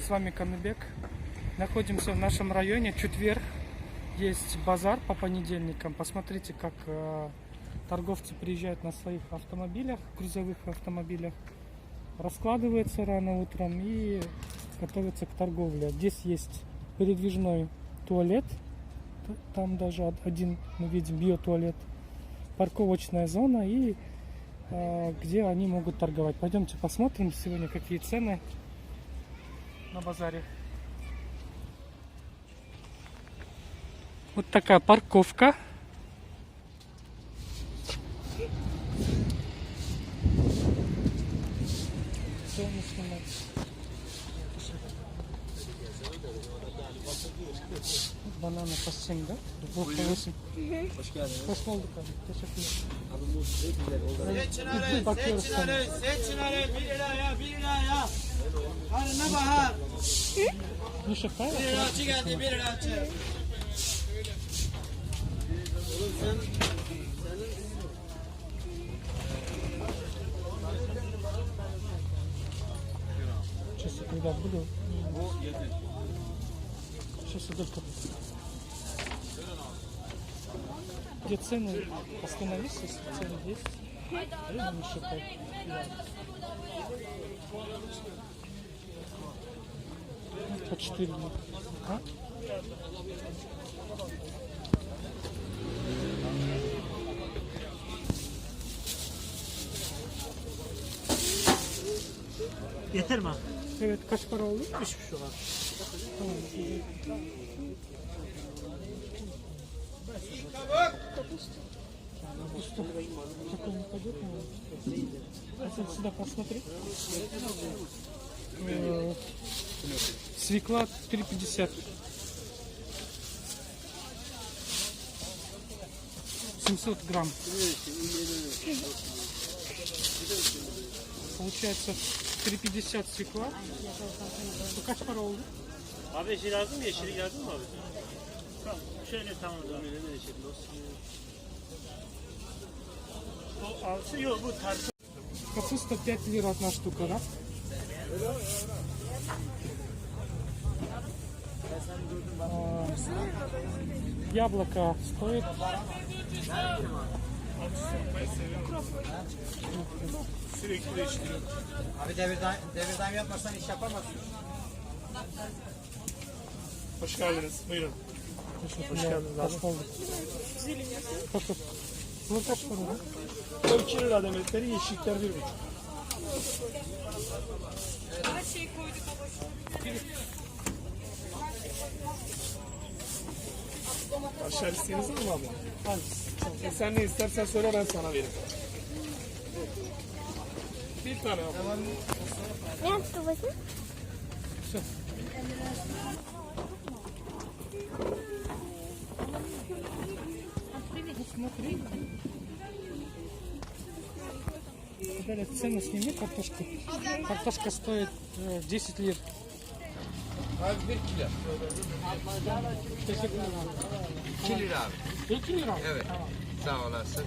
с вами Каныбек. Находимся в нашем районе. Четверг. Есть базар по понедельникам. Посмотрите, как торговцы приезжают на своих автомобилях, грузовых автомобилях. Раскладываются рано утром и готовятся к торговле. Здесь есть передвижной туалет. Там даже один мы видим, биотуалет. Парковочная зона и где они могут торговать. Пойдемте посмотрим сегодня, какие цены на базаре. Вот такая парковка. Banana по 7, да? Bu по 8. Hoş geldiniz. Hoş bulduk abi. Teşekkürler. Abi bu ne güzel oldu. Bakıyoruz sana. Seçin 1 liraya 1 liraya. Karnına bahar. Ну что, 1 liraçı geldi 1 liraçı. Сейчас, когда буду. Сейчас я только. Где цены? Остановись, если цены есть. Или не считай. По 4. А? Yeter mi? Evet, kaç para oldu? 3,5 var. Tamam. Капуста. Такой не пойдет, наверное. Сюда посмотри. Свекла 3,50. 700 грамм. Получается 3,50 свекла. Bu kaç para oldu? Abi yeşil lazım mı? Yeşil lazım mı abi? Tamam. Şöyle tamam. O alsı yok bu tartı. Капуста 5 лир одна штука, да? Яблоко стоит. Sürekli değiştiriyor. Abi devir daim yapmazsan iş yapamazsın. Hoş geldiniz. Buyurun. Hoş geldiniz abi. Hoş bulduk. Hoş bulduk. Bu kaç para? O 2 lira demetleri, yeşillikler 1,5. Her şeyi koyduk ama Aşağı isteğiniz var mı abla? Hangisi? Sen ne istersen söyle, ben sana veririm. Bir tane abla. Ne yaptı bakın? Смотри. Теперь цену сними картошку. Картошка стоит 10 лир. Abi 1 kilo. Teşekkür ederim. 2 lira abi. 2 lira. Evet. Sağ olasın.